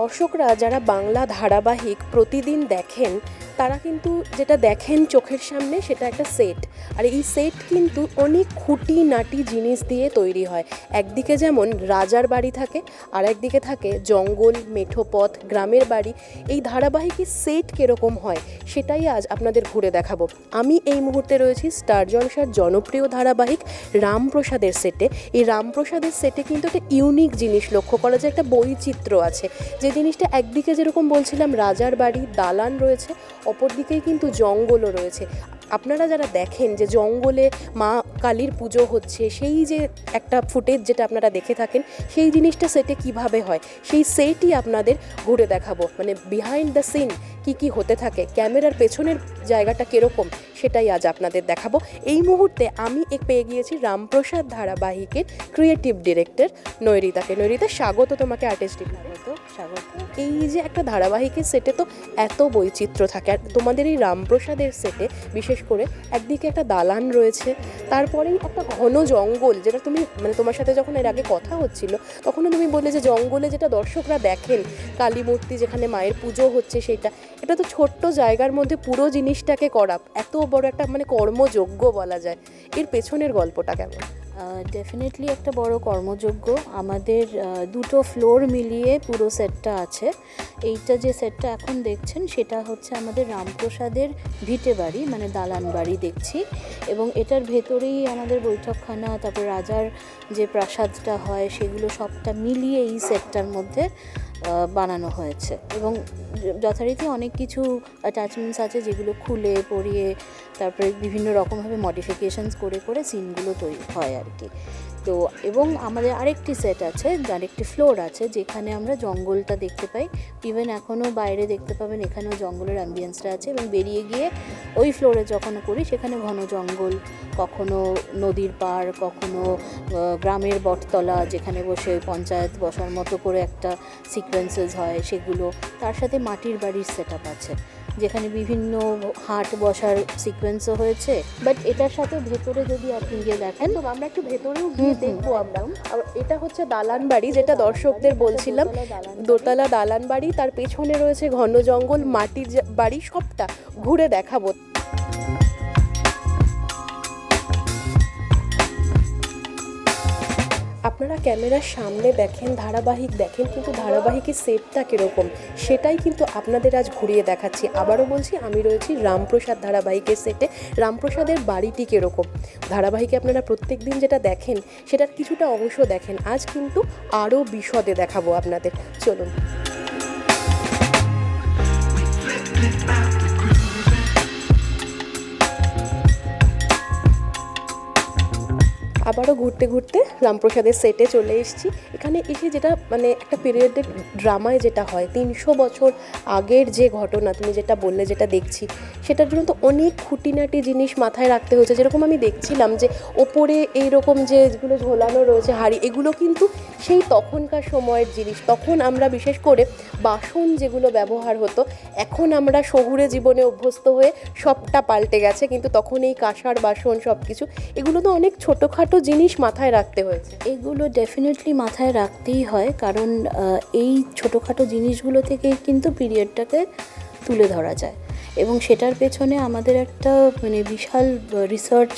দর্শকরা যারা বাংলা ধারাবাহিক প্রতিদিন দেখেন তারা কিন্তু যেটা দেখেন চোখের সামনে সেটা একটা সেট। আর এই সেট কিন্তু অনেক খুঁটিনাটি জিনিস দিয়ে তৈরি হয়। একদিকে যেমন রাজার বাড়ি থাকে, আর একদিকে থাকে জঙ্গল, মেঠো পথ, গ্রামের বাড়ি। এই ধারাবাহিকের সেট কীরকম হয় সেটাই আজ আপনাদের ঘুরে দেখাবো। আমি এই মুহূর্তে রয়েছি স্টার জলসার জনপ্রিয় ধারাবাহিক রামপ্রসাদের সেটে। এই রামপ্রসাদের সেটে কিন্তু একটা ইউনিক জিনিস লক্ষ্য করা যায়, একটা বৈচিত্র্য আছে। যে জিনিসটা একদিকে যেরকম বলছিলাম রাজার বাড়ি, দালান রয়েছে, অপরদিকেই কিন্তু জঙ্গলও রয়েছে। আপনারা যারা দেখেন যে জঙ্গলে মা কালীর পুজো হচ্ছে, সেই যে একটা ফুটেজ যেটা আপনারা দেখে থাকেন, সেই জিনিসটা সেটে কিভাবে হয় সেই সেটই আপনাদের ঘুরে দেখাবো। মানে বিহাইন্ড দ্য সিন কি হতে থাকে, ক্যামেরার পেছনের জায়গাটা কীরকম সেটাই আজ আপনাদের দেখাবো। এই মুহূর্তে আমি পেয়ে গিয়েছি রামপ্রসাদ ধারাবাহিকের ক্রিয়েটিভ ডিরেক্টর নৈরিতাকে। নৈরিতা, স্বাগত তোমাকে আর্টিস্ট ডিপার্টমেন্টে। স্বাগত। এই যে একটা ধারাবাহিকের সেটে তো এত বৈচিত্র্য থাকে, আর তোমাদের এই রামপ্রসাদের সেটে বিশেষ করে একদিকে একটা দালান রয়েছে, তারপরেই একটা ঘন জঙ্গল, যেটা তুমি মানে তোমার সাথে যখন এর আগে কথা হচ্ছিল তখনও তুমি বললে যে জঙ্গলে যেটা দর্শকরা দেখেন কালী মূর্তি যেখানে মায়ের পুজো হচ্ছে, সেটা এটা তো ছোট্ট জায়গার মধ্যে পুরো জিনিসটাকে করা এত বড় একটা মানে কর্মযজ্ঞ বলা যায়। এর পেছনের গল্পটা কেমন? ডেফিনেটলি একটা বড় কর্মযজ্ঞ। আমাদের দুটো ফ্লোর মিলিয়ে পুরো সেটটা আছে। এইটা যে সেটটা এখন দেখছেন সেটা হচ্ছে আমাদের রামপ্রসাদের ভিটে বাড়ি, মানে দালান বাড়ি দেখছি। এবং এটার ভেতরেই আমাদের বৈঠকখানা, তারপর রাজার যে প্রাসাদটা হয় সেগুলো সবটা মিলিয়ে এই সেটটার মধ্যে বানানো হয়েছে। এবং যথারীতি অনেক কিছু অ্যাটাচমেন্টস আছে যেগুলো খুলে পরিয়ে তারপরে বিভিন্ন রকমভাবে মডিফিকেশনস করে সিনগুলো তৈরি হয় আর কি। তো এবং আমাদের আরেকটি সেট আছে, আরেকটি ফ্লোর আছে যেখানে আমরা জঙ্গলটা দেখতে পাই। ইভেন এখনও বাইরে দেখতে পাবেন এখানেও জঙ্গলের অ্যাম্বিয়েন্সটা আছে। এবং বেরিয়ে গিয়ে ওই ফ্লোরে যখন করি সেখানে ঘন জঙ্গল, কখনো নদীর পাড়, কখনো গ্রামের বটতলা যেখানে বসে পঞ্চায়েত বসার মতো করে একটা সিকোয়েন্সেস হয় সেগুলো। তার সাথে মাটির বাড়ির সেট আপ আছে যেখানে বিভিন্ন হাট বসার সিকোয়েন্সও হয়েছে। বাট এটার সাথে ভেতরে যদি আপনি গিয়ে দেখেন, তো আমরা একটু ভেতরেও গিয়ে দেখবো আমরা। আর এটা হচ্ছে দালান বাড়ি, যেটা দর্শকদের বলছিলাম, দোতলা দালান বাড়ি, তার পেছনে রয়েছে ঘন জঙ্গল, মাটির বাড়ি, সবটা ঘুরে দেখাবো। আপনারা ক্যামেরার সামনে দেখেন, ধারাবাহিক দেখেন, কিন্তু ধারাবাহিকের সেটটা কীরকম সেটাই কিন্তু আপনাদের আজ ঘুরিয়ে দেখাচ্ছি। আবারও বলছি, আমি রয়েছি রামপ্রসাদ ধারাবাহিকের সেটে। রামপ্রসাদের বাড়িটি কীরকম ধারাবাহিকে আপনারা প্রত্যেক দিন যেটা দেখেন সেটার কিছুটা অংশ দেখেন, আজ কিন্তু আরও বিশদে দেখাবো আপনাদের। চলুন। আবারও ঘুরতে ঘুরতে রামপ্রসাদের সেটে চলে এসেছি। এখানে এসে যেটা মানে একটা পিরিয়ডের ড্রামায় যেটা হয়, 300 বছর আগের যে ঘটনা তুমি যেটা বললে, যেটা দেখছি, সেটার জন্য তো অনেক খুঁটিনাটি জিনিস মাথায় রাখতে হয়েছে। যেরকম আমি দেখছিলাম যে ওপরে এইরকম যেগুলো ঝোলানো রয়েছে হাঁড়ি, এগুলো কিন্তু সেই তখনকার সময়ের জিনিস। তখন আমরা বিশেষ করে বাসন যেগুলো ব্যবহার হতো, এখন আমরা শহুরে জীবনে অভ্যস্ত হয়ে সবটা পাল্টে গেছে, কিন্তু তখন এই কাঁসার বাসন সব কিছু, এগুলো তো অনেক ছোটোখাটো জিনিস মাথায় রাখতে হয়েছে। এগুলো ডেফিনেটলি মাথায় রাখতেই হয়, কারণ এই ছোটোখাটো জিনিসগুলো থেকেই কিন্তু পিরিয়ডটাকে তুলে ধরা যায়। এবং সেটার পেছনে আমাদের একটা মানে বিশাল রিসার্চ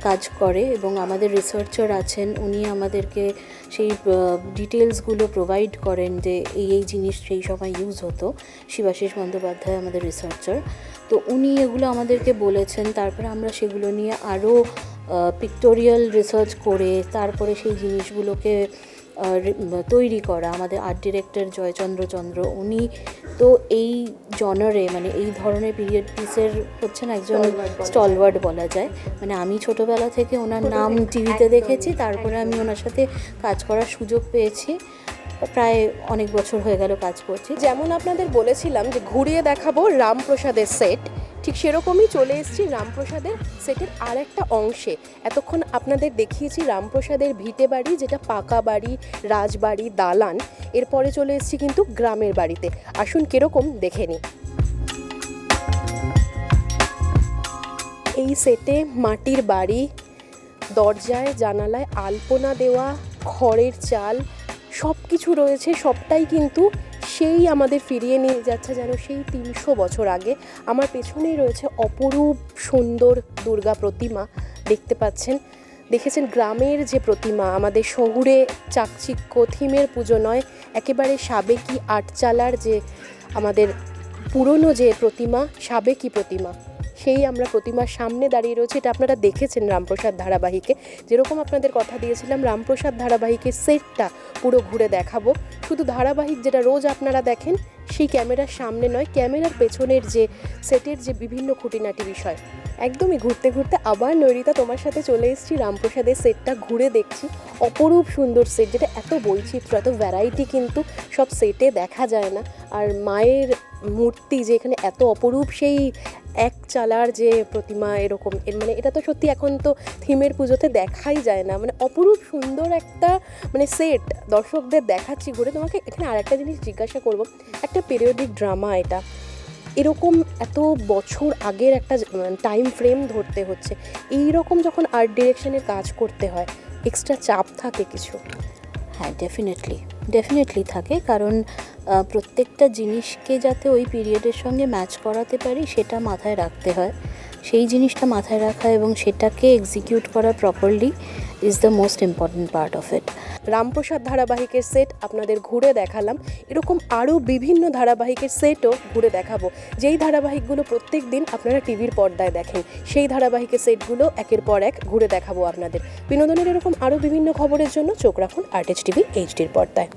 কাজ করে, এবং আমাদের রিসার্চার আছেন, উনি আমাদেরকে সেই ডিটেলসগুলো প্রোভাইড করেন যে এই জিনিস সেই সময় ইউজ হতো। শিবাশিস বন্দ্যোপাধ্যায় আমাদের রিসার্চার, তো উনি এগুলো আমাদেরকে বলেছেন। তারপরে আমরা সেগুলো নিয়ে আরও পিক্টোরিয়াল রিসার্চ করে তারপরে সেই জিনিসগুলোকে তৈরি করা। আমাদের আর্ট ডিরেক্টর জয়চন্দ্র চন্দ্র, উনি তো এই জনারে মানে এই ধরনের পিরিয়ড পিসের হচ্ছেন একজন স্টলওয়ার্ড বলা যায়। মানে আমি ছোটোবেলা থেকে ওনার নাম টিভিতে দেখেছি, তারপরে আমি ওনার সাথে কাজ করার সুযোগ পেয়েছি। প্রায় অনেক বছর হয়ে গেল কাজ করছি। যেমন আপনাদের বলেছিলাম যে ঘুরিয়ে দেখাবো রামপ্রসাদের সেট, ঠিক সেরকমই চলে এসেছি রামপ্রসাদের সেটের আর একটা অংশে। এতক্ষণ আপনাদের দেখিয়েছি রামপ্রসাদের ভিটে বাড়ি, যেটা পাকা বাড়ি, রাজবাড়ি, দালান। এরপরে চলে এসেছি কিন্তু গ্রামের বাড়িতে। আসুন কীরকম দেখে নিই। এই সেটে মাটির বাড়ি, দরজায় জানালায় আলপনা দেওয়া, খড়ের চাল, সব কিছু রয়েছে। সবটাই কিন্তু সেই আমাদের ফিরিয়ে নিয়ে যাচ্ছে যেন সেই 300 বছর আগে। আমার পেছনেই রয়েছে অপরূপ সুন্দর দুর্গা প্রতিমা, দেখতে পাচ্ছেন। দেখেছেন গ্রামের যে প্রতিমা, আমাদের শহুরে চাকচিক্য থিমের পুজো নয়, একেবারে সাবেকি আটচালার যে আমাদের পুরনো যে প্রতিমা, সাবেকি প্রতিমা, সেই আমরা প্রতিমার সামনে দাঁড়িয়ে রয়েছে। এটা আপনারা দেখেছেন রামপ্রসাদ ধারাবাহিকে, যেরকম আপনাদের কথা দিয়েছিলাম রামপ্রসাদ ধারাবাহিকের সেটটা পুরো ঘুরে দেখাবো। শুধু ধারাবাহিক যেটা রোজ আপনারা দেখেন সেই ক্যামেরার সামনে নয়, ক্যামেরার পেছনের যে সেটের যে বিভিন্ন খুঁটিনাটি বিষয়, একদমই ঘুরতে ঘুরতে আবার নৈরিতা তোমার সাথে চলে এসেছি। রামপ্রসাদের সেটটা ঘুরে দেখছি, অপরূপ সুন্দর সেট, যেটা এত বৈচিত্র্য, এত ভ্যারাইটি কিন্তু সব সেটে দেখা যায় না। আর মায়ের মূর্তি যে এখানে এত অপরূপ, সেই এক চালার যে প্রতিমা এরকম, মানে এটা তো সত্যি এখন তো থিমের পুজোতে দেখাই যায় না, মানে অপরূপ সুন্দর একটা মানে সেট দর্শকদের দেখাচ্ছি ঘুরে। তোমাকে এখানে আর একটা জিনিস জিজ্ঞাসা করব, একটা পিরিয়ডিক ড্রামা, এটা এরকম এত বছর আগের একটা টাইম ফ্রেম ধরতে হচ্ছে, এই রকম যখন আর্ট ডিরেকশনের কাজ করতে হয় এক্সট্রা চাপ থাকে কিছু? হ্যাঁ, ডেফিনেটলি থাকে, কারণ প্রত্যেকটা জিনিসকে যাতে ওই পিরিয়ডের সঙ্গে ম্যাচ করাতে পারি সেটা মাথায় রাখতে হয়। সেই জিনিসটা মাথায় রাখা এবং সেটাকে এক্সিকিউট করা properly is the most important part of it. Ramprasad ধারাবাহিকের সেট আপনাদের ঘুরে দেখালাম, এরকম আরও বিভিন্ন ধারাবাহিকের সেটও ঘুরে দেখাবো, যেই ধারাবাহিকগুলো প্রত্যেক দিন আপনারা টিভির পর্দায় দেখেন, সেই ধারাবাহিকের সেটগুলো একের পর এক ঘুরে দেখাবো আপনাদের। বিনোদনের এরকম আরও বিভিন্ন খবরের জন্য চোখ রাখুন আর্টেজ টিভি এইচডির পর্দায়।